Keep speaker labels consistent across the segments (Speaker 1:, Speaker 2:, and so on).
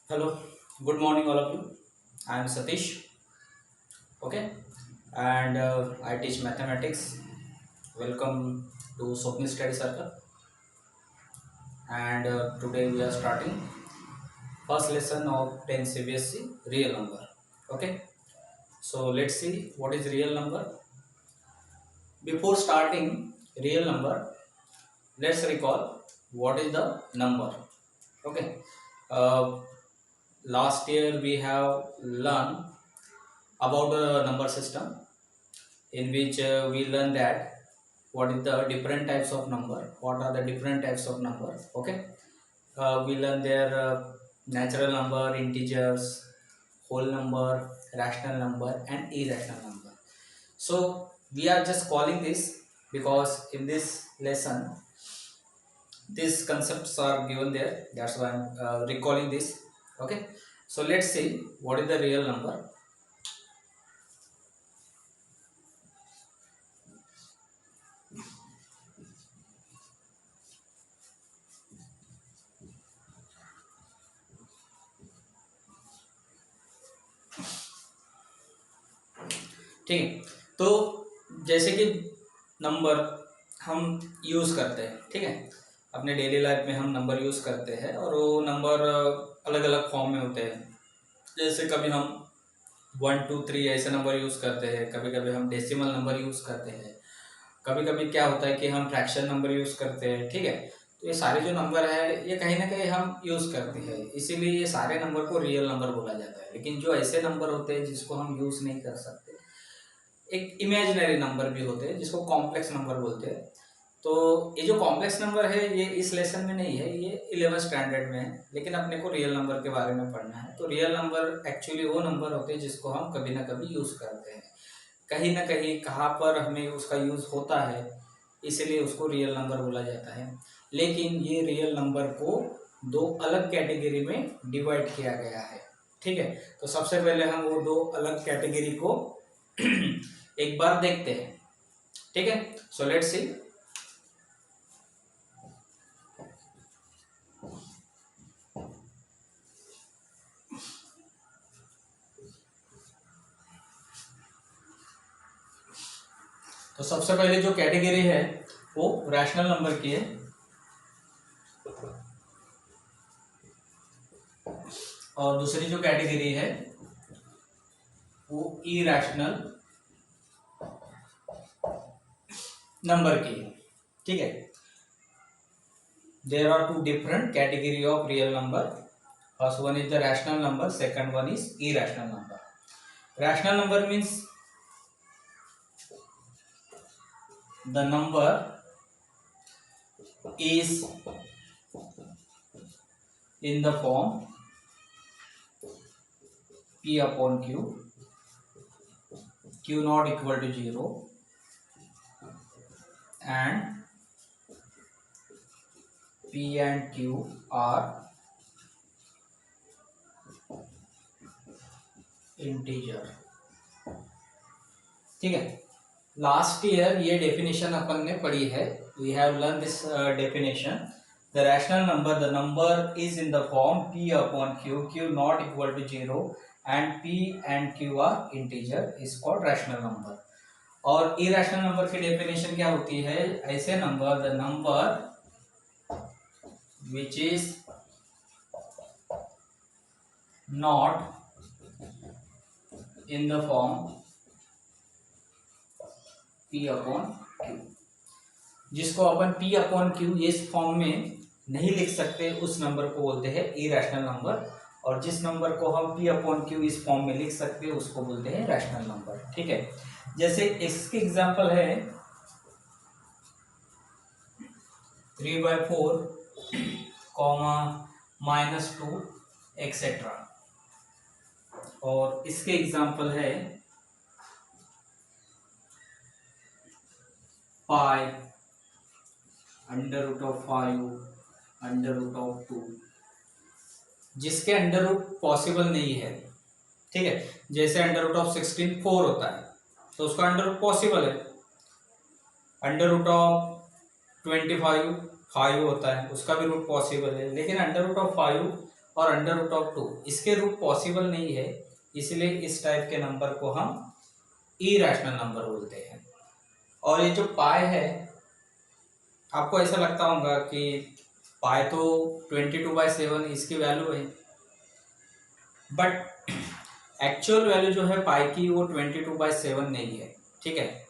Speaker 1: Hello, good morning, all of you. I am Satish, okay, and I teach mathematics. Welcome to Swapnil Study Circle, and today we are starting first lesson of 10 CBSE real number. Okay, so let's see what is real number. Before starting real number, let's recall what is the number. Okay, uh, last year we have learned about the number system in which we learn that what is the different types of number, what are the different types of number. Okay, we learn their natural number, integers, whole number, rational number and irrational number. So we are just calling this because in this lesson these concepts are given there, that's why I'm recalling this. Okay, so let's see what is the real number. ठीक है, तो जैसे कि number हम use करते हैं, ठीक है, अपने डेली लाइफ में हम नंबर यूज़ करते हैं और वो नंबर अलग अलग फॉर्म में होते हैं। जैसे कभी हम 1 2 3 ऐसे नंबर यूज़ करते हैं, कभी कभी हम डेसिमल नंबर यूज़ करते हैं, कभी कभी क्या होता है कि हम फ्रैक्शन नंबर यूज़ करते हैं। ठीक है, तो ये सारे जो नंबर है ये कहीं ना कहीं हम यूज़ करते हैं, इसीलिए ये सारे नंबर को रियल नंबर बोला जाता है। लेकिन जो ऐसे नंबर होते हैं जिसको हम यूज़ नहीं कर सकते, एक इमेजिनरी नंबर भी होते हैं जिसको कॉम्प्लेक्स नंबर बोलते हैं। तो ये जो कॉम्प्लेक्स नंबर है ये इस लेसन में नहीं है, ये 11th स्टैंडर्ड में है, लेकिन अपने को रियल नंबर के बारे में पढ़ना है। तो रियल नंबर एक्चुअली वो नंबर होते हैं जिसको हम कभी ना कभी यूज़ करते हैं, कहीं ना कहीं कहाँ पर हमें उसका यूज़ होता है, इसीलिए उसको रियल नंबर बोला जाता है। लेकिन ये रियल नंबर को दो अलग कैटेगरी में डिवाइड किया गया है। ठीक है, तो सबसे पहले हम वो दो अलग कैटेगरी को एक बार देखते हैं। ठीक है, सो लेट्स सी। तो सबसे पहले जो कैटेगरी है वो रैशनल नंबर की है, और दूसरी जो कैटेगरी है वो इरैशनल नंबर की है। ठीक है, there are two different category of real number. First one is the rational number, second one is irrational number. Rational number means the number is in the form p upon q, q not equal to 0 and p and q are integer। ठीक है, last year ये definition अपन ने पढ़ी है, we have learn this definition. The rational number, the number is in the form p upon q, q not equal to 0 and p and q are integer, is called rational number. और irrational number की definition क्या होती है? ऐसे number, the number which is not in the form p upon q, जिसको अपन p upon q इस form में नहीं लिख सकते उस नंबर को बोलते हैं इरैशनल नंबर, और जिस नंबर को हम p अपॉन q इस फॉर्म में लिख सकते हैं उसको बोलते हैं रैशनल नंबर। ठीक है, जैसे इसके एग्जांपल है 3/4, -2 एक्सेट्रा, और इसके एग्जांपल है पाई, √5, √2, जिसके अंडर रूट पॉसिबल नहीं है। ठीक है, जैसे √16 4 होता है तो उसका अंडर रूट पॉसिबल है, √25 5 होता है उसका भी रूट पॉसिबल है, लेकिन √5 और अंडर रूट ऑफ 2, इसके रूट पॉसिबल नहीं है, इसलिए इस टाइप के नंबर को हम इरेशनल नंबर बोलते हैं। और ये जो पाई है, आपको ऐसा लगता होगा कि पाई तो 22/7 इसकी वैल्यू है, बट एक्चुअल वैल्यू जो है पाई की वो 22/7 नहीं है, ठीक है।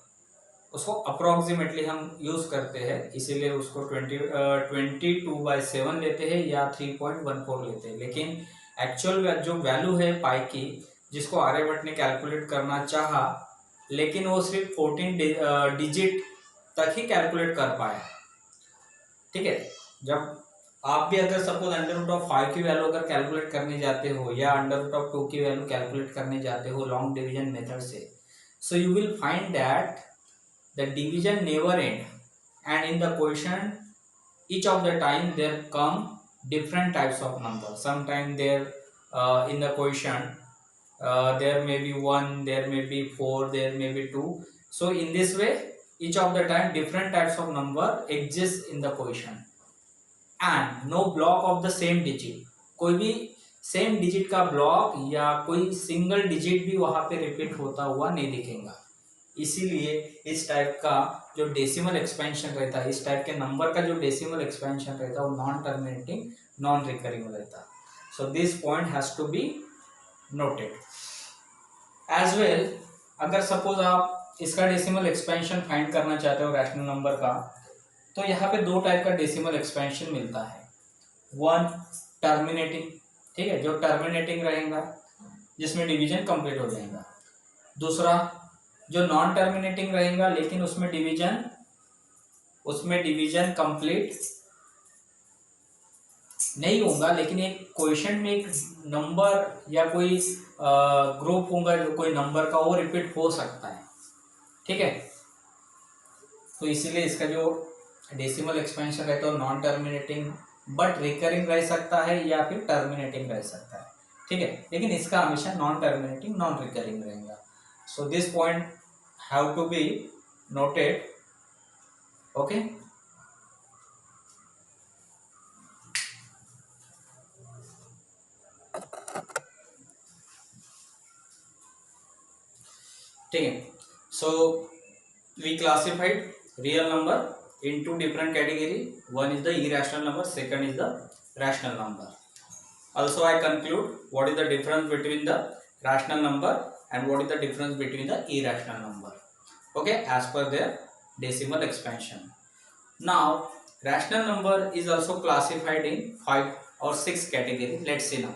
Speaker 1: उसको अप्रोक्सीमेटली हम यूज़ करते हैं, इसीलिए उसको 22/7 लेते हैं या 3.14 लेते हैं। लेकिन एक्चुअल जो वैल्यू है पाई की, जिसको आर्यभट्ट ने कैलकुलेट करना चाहा, लेकिन वो सिर्फ 14 डिजिट तक ही कैलकुलेट कर पाया, ठीक है। जब आप भी अगर सपोज अंडर रूट ऑफ 5 की वैल्यू अगर कैलकुलेट करने जाते हो या अंडर रूट ऑफ 2 की वैल्यू कैलकुलेट करने जाते हो लॉन्ग डिवीजन मेथड से, so you will find that the division never end and in the question each of the time there come different types of numbers. Sometime there in the question there may be 1, there may be 4, there may be 2. So in this way each of the time different types of number exist in the question and no block of the same digit. कोई भी same digit का block या कोई single digit भी वहां पे repeat होता हुआ नहीं दिखेगा। इसीलिए इस टाइप का जो डेसिमल एक्सपेंशन रहता है, इस टाइप के नंबर का जो डेसिमल एक्सपेंशन रहता है वो नॉन टर्मिनेटिंग नॉन रिकरिंग रहता है। So this point has to be noted as well. अगर सपोज आप इसका डेसिमल एक्सपेंशन फाइंड करना चाहते हो रैशनल नंबर का, तो यहाँ पे दो टाइप का डेसिमल एक्सपेंशन मिलता है। वन टर्मिनेटिंग, ठीक है, जो टर्मिनेटिंग रहेगा जिसमें डिवीजन कंप्लीट हो जाएगा। दूसरा जो नॉन टर्मिनेटिंग रहेगा लेकिन उसमें डिवीजन कंप्लीट नहीं होगा, लेकिन एक क्वेश्चन में एक नंबर या कोई ग्रुप होगा जो कोई नंबर का वो रिपीट हो सकता है, ठीक है। तो इसीलिए इसका जो डेसिमल एक्सपेंशन रहता है नॉन टर्मिनेटिंग बट रिकरिंग रह सकता है या फिर टर्मिनेटिंग रह सकता है, ठीक है। लेकिन इसका हमेशा नॉन टर्मिनेटिंग नॉन रिकरिंग रहेगा। So this point have to be noted, okay। ठीक है। So we classified real number in two different category. One is the irrational number, second is the rational number. Also I conclude what is the difference between the rational number and what is the difference between the irrational number, okay, as per their decimal expansion. Now rational number is also classified in 5 or 6 category. Let's see now.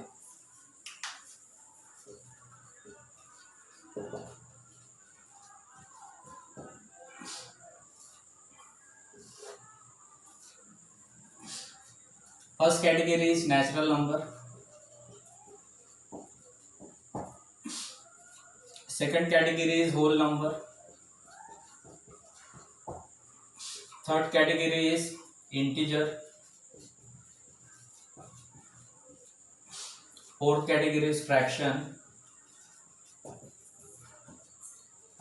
Speaker 1: First category is natural number, second category is whole number, third category is integer, fourth category is fraction,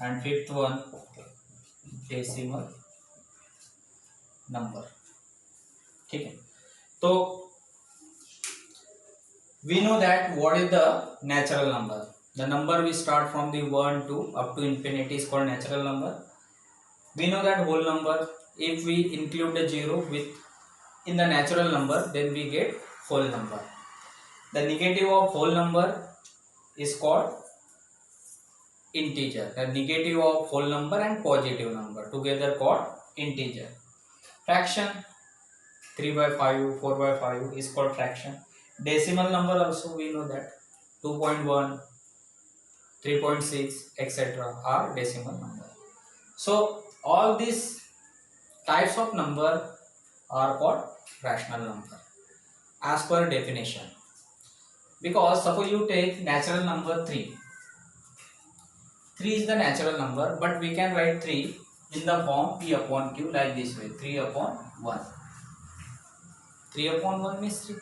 Speaker 1: and fifth one decimal number, ठीक है। तो we know that what is the natural number. The number we start from the 1 to up to infinity is called natural number. We know that whole number, if we include the zero with in the natural number, then we get whole number. The negative of whole number is called integer. The negative of whole number and positive number together called integer. Fraction 3/5, 4/5 is called fraction. Decimal number also we know that 2.1, 3.6 etc. are decimal number. So all these types of number are called rational number as per definition. Because suppose you take natural number 3. 3 is the natural number, but we can write 3 in the form p upon q like this way, 3 upon 1. 3 upon 1 means 3.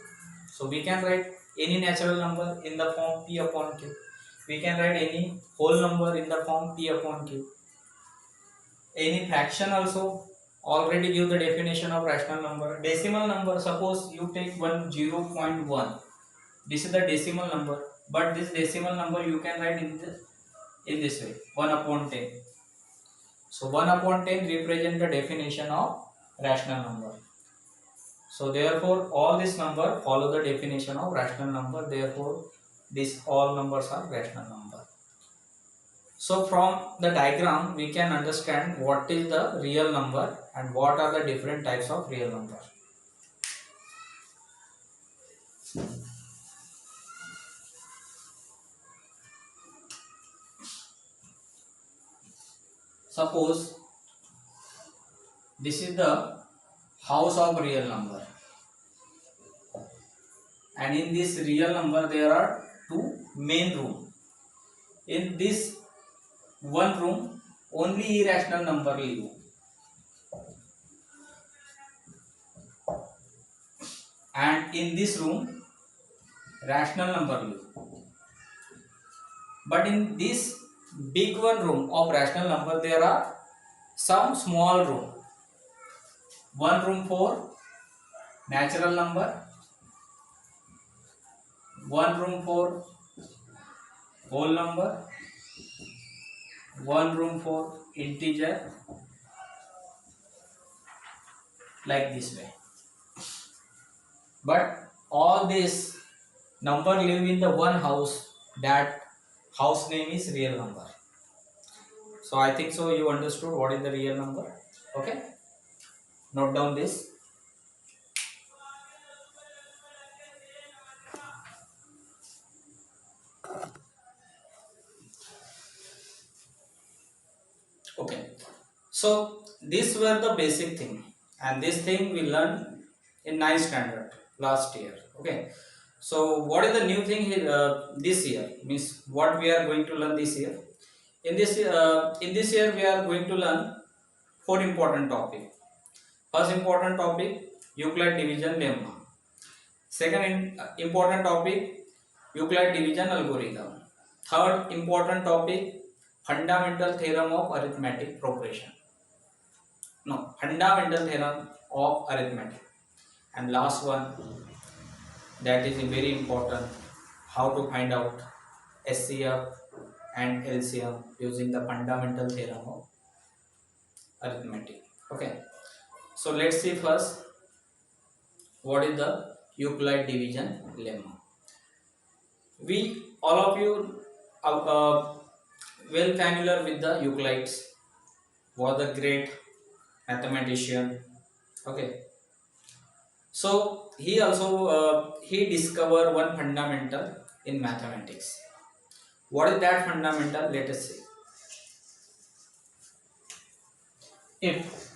Speaker 1: So we can write any natural number in the form p upon q. We can write any whole number in the form p upon q. Any fraction also already give the definition of rational number. Decimal number, suppose you take 0.1. This is the decimal number, but this decimal number you can write in this way, 1 upon 10. So 1 upon 10 represent the definition of rational number. So therefore all this number follow the definition of rational number. Therefore these all numbers are rational number. So from the diagram we can understand what is the real number and what are the different types of real number. Suppose this is the house of real number, and in this real number there are two main rooms. In this one room only irrational number live, and in this room rational number live. But in this big one room of rational number there are some small room. One room for natural number, one room for whole number, one room for integer, like this way. But all this number live in the one house, that house name is real number. So I think so you understood what is the real number. Okay, note down this. Okay, so these were the basic thing, and this thing we learned in 9th standard last year. Okay, so what is the new thing here, this year, means what we are going to learn this year. In this year we are going to learn 4 important topic. First important topic, Euclid division lemma. Second important topic, Euclid division algorithm. Third important topic, fundamental theorem of arithmetic progression. No, fundamental theorem of arithmetic. And last one, that is very important, how to find out SCF and LCM using the fundamental theorem of arithmetic. Okay, so let's see first what is the Euclid division lemma. We all of you are well familiar with the Euclides, was a great mathematician. Okay, so he also he discovered one fundamental in mathematics. What is that fundamental? Let us see. If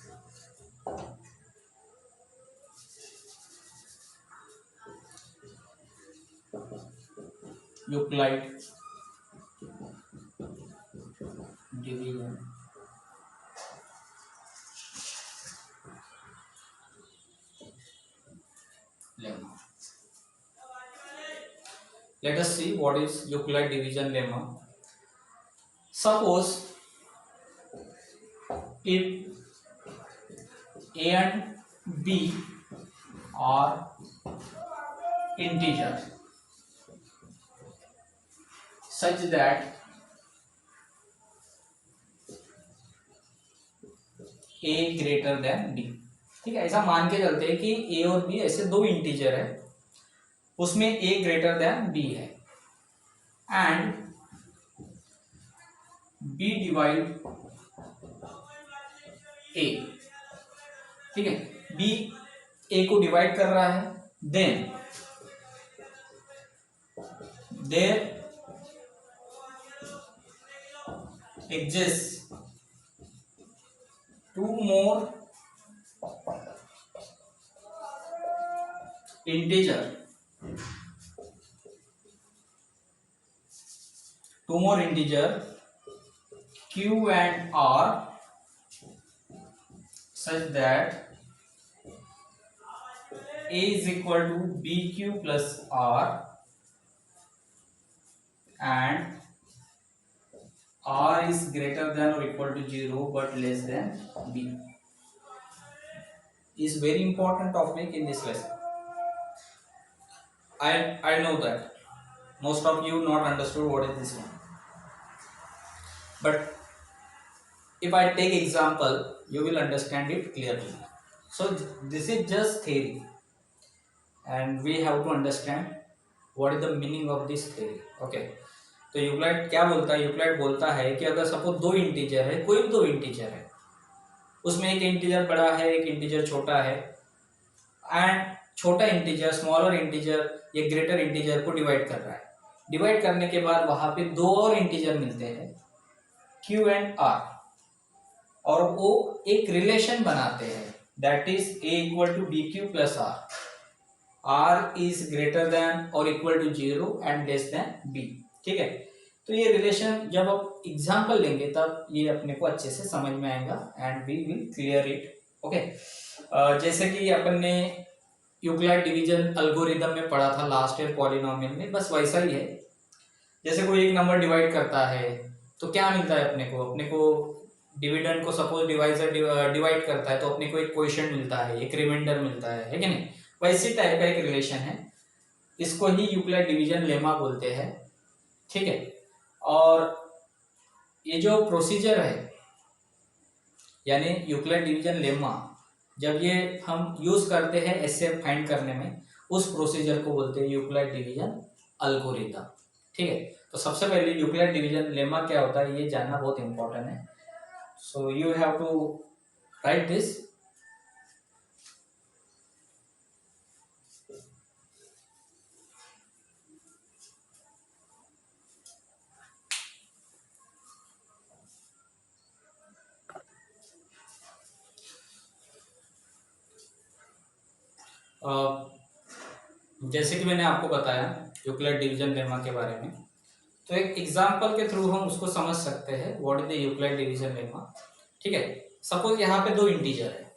Speaker 1: Euclid division lemma. Let us see what is Euclid division lemma. Suppose if A and B are integer such that A greater than B. ठीक है, ऐसा मान के चलते हैं कि A और B ऐसे दो इंटीजर है, उसमें A ग्रेटर देन B है एंड B डिवाइड A. ठीक है, B A को डिवाइड कर रहा है, then there exists two more integer, Q and R such that A is equal to BQ plus R and R is greater than or equal to 0 but less than B. Is very important topic in this lesson. I know that most of you not understood what is this one, but if I take example, you will understand it clearly. So this is just theory, and we have to understand what is the meaning of this theory. Okay, तो Euclid क्या बोलता है? Euclid बोलता है कि अगर suppose दो integer है, कोई भी दो इंटीजर है, उसमें एक इंटीजर बड़ा है, एक इंटीजर छोटा है, एंड छोटा इंटीजर स्मॉलर इंटीजर या ग्रेटर इंटीजर को डिवाइड कर रहा है। डिवाइड करने के बाद वहां पे दो और इंटीजर मिलते हैं, q एंड r, और वो एक रिलेशन बनाते हैं, that is a equal to b q plus r is greater than और equal to 0 and less than b। ठीक है, तो ये रिलेशन जब आप एग्जांपल लेंगे तब ये अपने को अच्छे से समझ में आएगा and we will clear it. Okay, जैसे कि अपन ने यूक्लिड डिवीजन एल्गोरिथम में पढ़ा था लास्ट ईयर पॉलिनोमियल में, बस वैसा ही है। जैसे कोई एक नंबर डिवाइड करता है तो क्या मिलता है अपने को? अपने को डिविडेंड को सपोज डिवाइजर डिवाइड करता है तो अपने को एक क्वोशिएंट मिलता है, एक रिमाइंडर मिलता है कि नहीं? वैसी टाइप का एक रिलेशन है, इसको ही यूक्लिड डिवीजन लेमा बोलते हैं। ठीक है, और ये जो प्रोसीजर है यानी यूक्लिड डिवीजन लेमा, जब ये हम यूज करते हैं एचसीएफ फाइंड करने में, उस प्रोसीजर को बोलते हैं यूक्लिड डिवीजन एल्गोरिथम। ठीक है, तो सबसे पहले यूक्लिड डिवीजन लेमा क्या होता है ये जानना बहुत इंपॉर्टेंट है। So you have to write this. जैसे कि मैंने आपको बताया यूक्लिड डिवीजन लेमा के बारे में, तो एक एग्जांपल के थ्रू हम उसको समझ सकते हैं what is the Euclid division lemma. ठीक है, सपोज यहाँ पे दो इंटीजर है,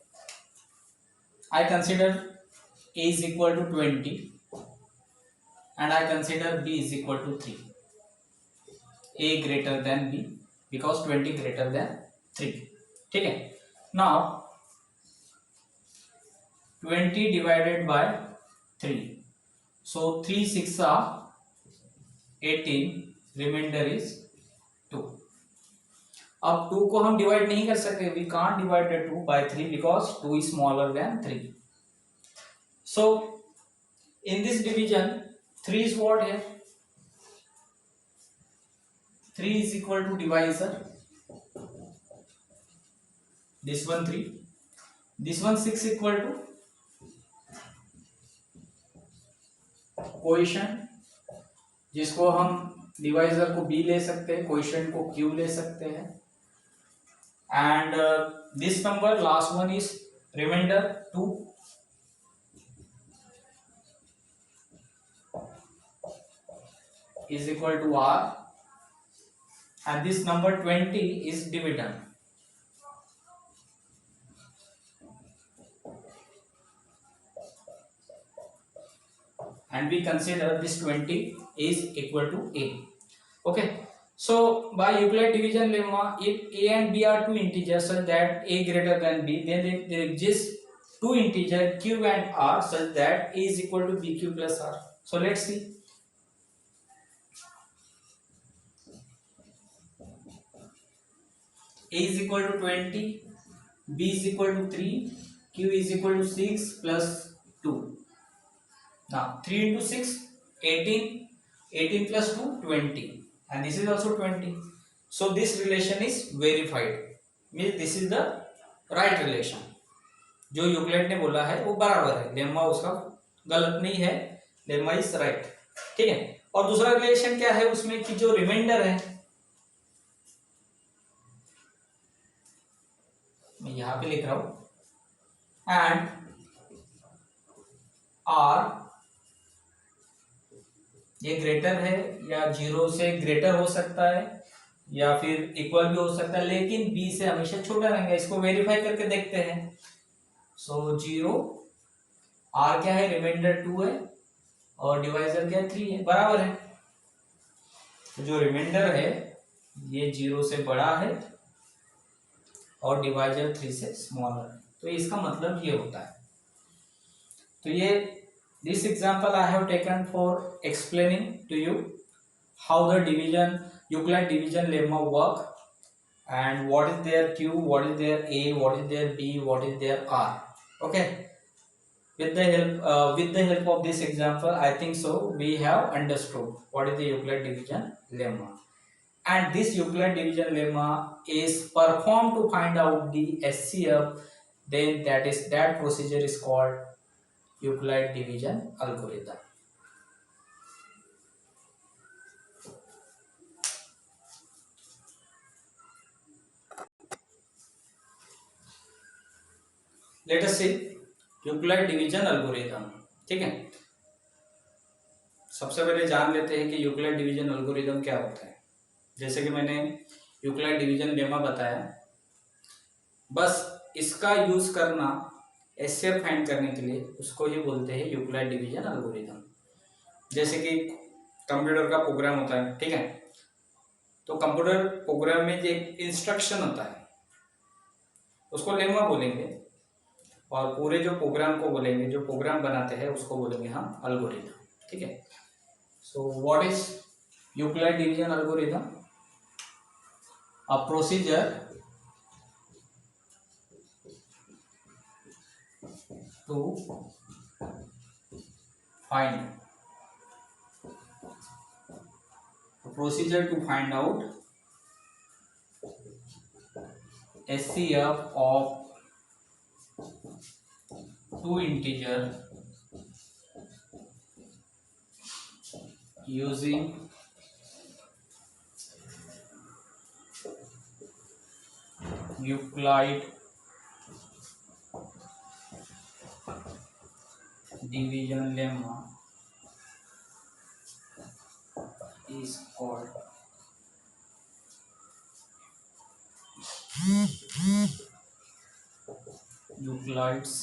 Speaker 1: I consider a is equal to 20 and I consider b is equal to 3, a greater than b because 20 greater than 3। ठीक है, now 20 divided by 3, so 3 6 are 18, remainder is 2। अब 2 को हम डिवाइड नहीं कर सकते, we can't divide the 2 by 3 because 2 is smaller than 3। So in this division 3 is what here? 3 is equal to divisor, this one 3, this one 6 equal to coefficient, जिसको हम divisor को b ले सकते हैं, कोएफिशिएंट को q ले सकते हैं, and this number last one is remainder 2 is equal to r, and this number 20 is dividend, and we consider this 20 is equal to a। okay, so by Euclid division lemma, if a and b are two integers such that a greater than b, then there exist two integers q and r such that a is equal to bq plus r। so let's see, a is equal to 20, b is equal to 3, q is equal to 6 plus 2। now 3 into 6 18, 18 plus 2 20, and this is also 20। so this relation is verified, means this is the right relation। जो Euclid ने बोला है वो बराबर है, lemma उसका गलत नहीं है, लेम्मा इज राइट। ठीक है, और दूसरा रिलेशन क्या है उसमें कि जो रिमाइंडर है, मैं यहां पे लिख रहा हूं, एंड आर ये ग्रेटर है या 0 से ग्रेटर हो सकता है या फिर इक्वल भी हो सकता है, लेकिन b से हमेशा छोटा रहेगा। इसको वेरीफाई करके देखते हैं। सो 0, r क्या है, रिमाइंडर 2 है, और डिवाइजर क्या है, 3 है, बराबर है। तो जो रिमाइंडर है ये 0 से बड़ा है और डिवाइजर 3 से स्मॉलर है, तो इसका मतलब ये होता है। तो ये This example I have taken for explaining to you how the division Euclid division lemma work, and what is their Q, what is their A, what is their B, what is their R. Okay. With the help of this example, I think so we have understood what is the Euclid division lemma. And this Euclid division lemma is performed to find out the SCF. Then that procedure is called Euclid division algorithm. Let us see Euclid division algorithm. ठीक है, सबसे पहले जान लेते हैं कि Euclid division algorithm क्या होता है. जैसे कि मैंने यूक्लिड डिवीजन लेमा बताया, बस इसका यूज करना एचसीएफ फाइंड करने के लिए, उसको ही बोलते हैं यूक्लिड डिवीजन एल्गोरिथम. जैसे कि कंप्यूटर का प्रोग्राम होता है, ठीक है, तो कंप्यूटर प्रोग्राम में जो एक इंस्ट्रक्शन होता है उसको लेमा बोलेंगे, और पूरे जो प्रोग्राम को बोलेंगे, जो प्रोग्राम बनाते हैं उसको बोलेंगे हम एल्गोरिथम. ठीक है. So what is Euclid division algorithm? A procedure to find out SCF of two integer using Euclid division lemma is called Euclid's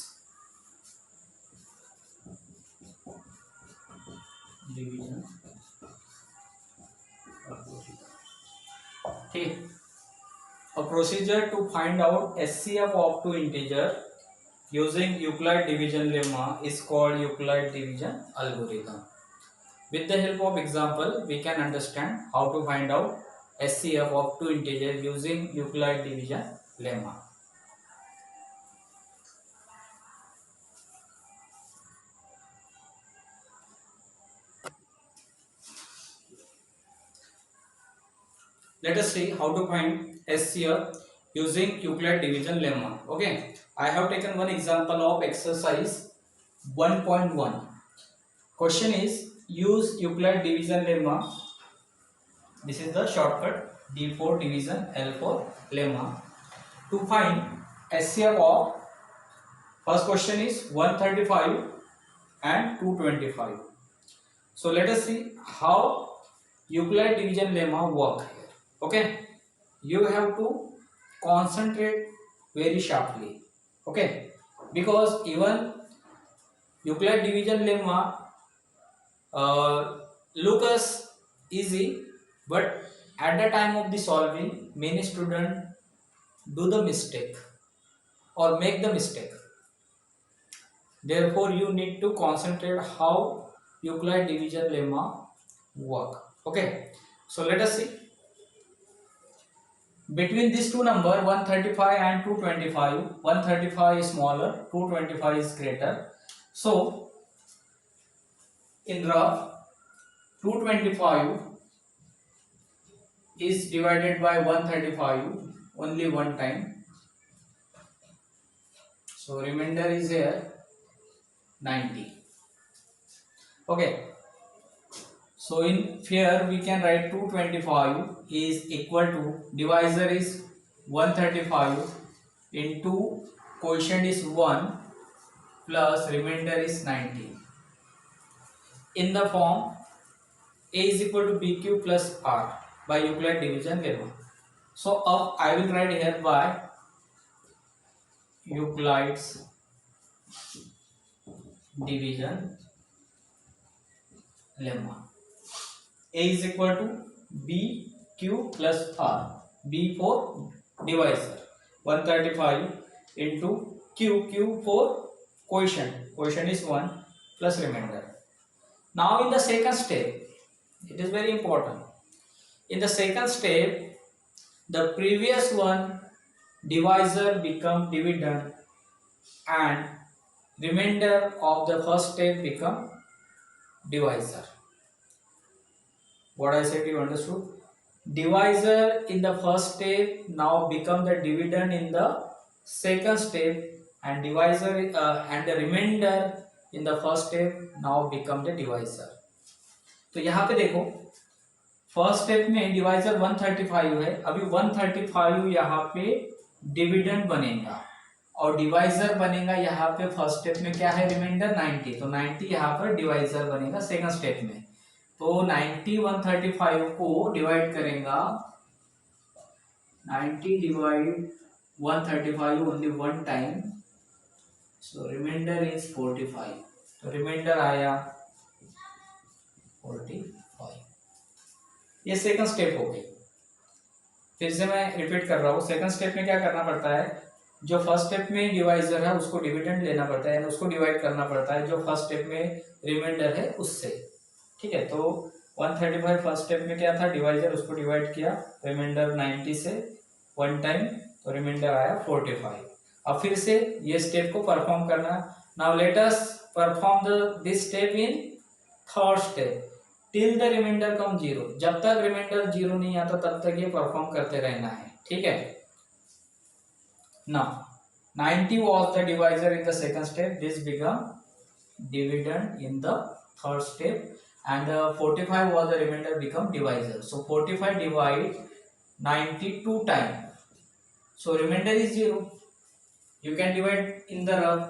Speaker 1: division algorithm. ठीक. A procedure to find out SCF of two integer using Euclid division lemma is called Euclid division algorithm. With the help of example, we can understand how to find out SCF of two integer using Euclid division lemma. Let us see how to find SCF using Euclid division lemma. Okay, I have taken one example of exercise 1.1. Question is, use Euclid division lemma. This is the shortcut D for division, L for lemma, to find SCF of, first question is 135 and 225. So let us see how Euclid division lemma work here. Okay, you have to concentrate very sharply. Okay, because even Euclid division lemma look as easy, but at the time of the solving, many students do the mistake or make the mistake. Therefore, you need to concentrate how Euclid division lemma work. Okay, so let us see. Between these two numbers 135 and 225, 135 is smaller, 225 is greater. So in rough, 225 is divided by 135 only one time, so remainder is here 90. Okay, so in here we can write 225 is equal to, divisor is 135 into quotient is 1 plus remainder is 90, in the form A is equal to BQ plus R by Euclid division lemma. So I will write here by Euclid's division lemma. A is equal to BQ plus R. B for divisor, 135 into Q for quotient is 1 plus remainder. Now in the second step, it is very important. In the second step, the previous one divisor become dividend and remainder of the first step become divisor. What I said you understood? Divisor in the first step now become the dividend in the second step, and divisor and the remainder in the first step now become the divisor. तो यहाँ पे देखो first step में divisor 135 है, अभी 135 यहाँ पे dividend बनेगा और डिवाइजर बनेगा यहाँ पे फर्स्ट स्टेप में क्या है रिमाइंडर 90, तो 90 यहाँ पर डिवाइजर बनेगा सेकंड स्टेप में। तो 90 135 को डिवाइड करेगा, 90 divide 135 only one time, so remainder is 45, तो रिमाइंडर आया 45। ये सेकंड स्टेप हो गई। फिर से मैं रिपीट कर रहा हूँ, सेकंड स्टेप में क्या करना पड़ता है, जो फर्स्ट स्टेप में डिवाइजर है उसको डिविडेंड लेना पड़ता है, उसको डिवाइड करना पड़ता है जो फर्स्ट स्टेप में रिमाइंडर है उससे। ठीक है, तो 135 फर्स्ट स्टेप में क्या था, डिवाइजर, उसको डिवाइड किया रिमाइंडर 90 से वन टाइम, तो रिमाइंडर आया 45। अब फिर से ये स्टेप को परफॉर्म करना। Now let us perform this step in third step till the remainder come 0। जब तक रिमाइंडर 0 नहीं आता तब तक ये परफॉर्म करते रहना है। ठीक है, now 90 was the divisor in the second step, this become dividend in the third step, and 45 was the remainder become divisor. So 45 divide 90 two time, so remainder is 0. You can divide in the rough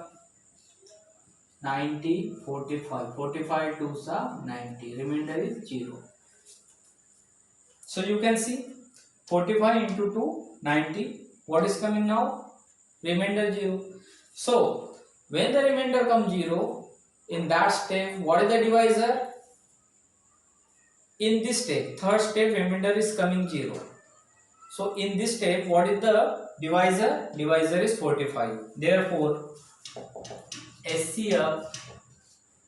Speaker 1: 90 45, 45 2s are 90, remainder is 0. So you can see 45 into 2 90, what is coming now, remainder 0. So when the remainder comes 0, in that step what is the divisor, in this step third step remainder is coming 0. So in this step what is the divisor, divisor is 45, therefore HCF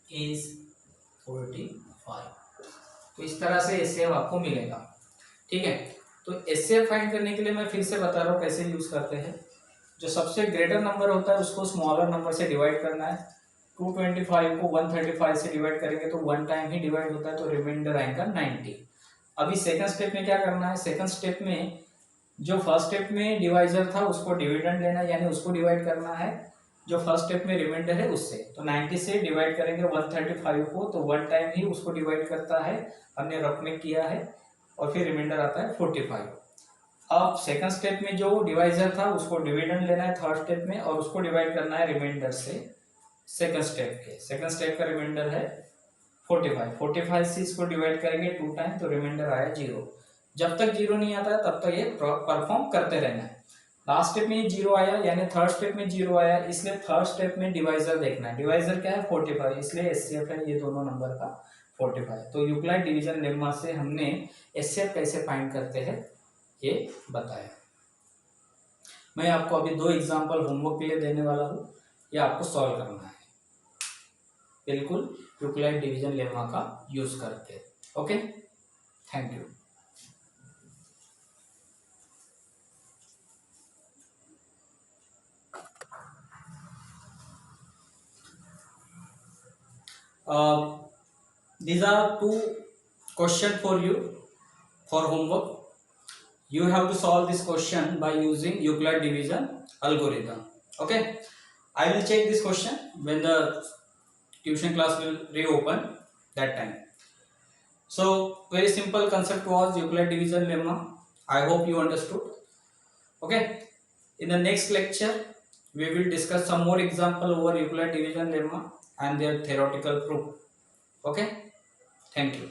Speaker 1: is 45। तो इस तरह से HCF आपको मिलेगा। ठीक है, तो HCF find करने के लिए मैं फिर से बता रहा हूँ कैसे यूज करते हैं। जो सबसे ग्रेटर नंबर होता है उसको स्मॉलर नंबर से डिवाइड करना है। 225 को 135 से डिवाइड करेंगे तो वन टाइम ही डिवाइड होता है, तो रिमाइंडर आएगा 90। अभी सेकंड स्टेप में क्या करना है, सेकंड स्टेप में जो फर्स्ट स्टेप में डिवाइजर था उसको डिविडेंड लेना है, यानी उसको डिवाइड करना है जो फर्स्ट स्टेप में रिमाइंडर है उससे। तो 90 से डिवाइड करेंगे 135 को, तो वन टाइम ही उसको डिवाइड करता है, हमने रफ में किया है, और फिर रिमाइंडर आता है 45। अब सेकंड स्टेप में जो डिवाइजर था उसको डिविडेंड लेना है थर्ड स्टेप में, और उसको डिवाइड करना है रिमाइंडर से सेकंड स्टेप के। सेकंड स्टेप का रिमाइंडर है 45, 45 से इसको डिवाइड करेंगे टू टाइम, तो रिमाइंडर आया 0। जब तक 0 नहीं आता है तब तक ये परफॉर्म करते रहना है। लास्ट स्टेप में ये 0 आया, यानी थर्ड स्टेप में 0 आया, इसलिए थर्ड स्टेप में डिवाइजर देखना है। डिवाइजर क्या है 45, इसलिए HCF है ये दोनों नंबर का 45। तो यूक्लिड डिवीजन लेम्मा से हमने HCF कैसे फाइंड करते हैं ये बताया। मैं आपको अभी 2 एग्जांपल होमवर्क के लिए देने वाला हूँ, ये आपको सॉल्व करना है बिल्कुल यूक्लिड डिवीजन लेम्मा का यूज करके। Okay, thank you. These are 2 questions for you for homework. You have to solve this question by using Euclid division algorithm. Okay, I will check this question when the tuition class will reopen that time. So very simple concept was Euclid division lemma. I hope you understood. Okay, in the next lecture we will discuss some more example over Euclid division lemma and their theoretical proof. Okay, thank you.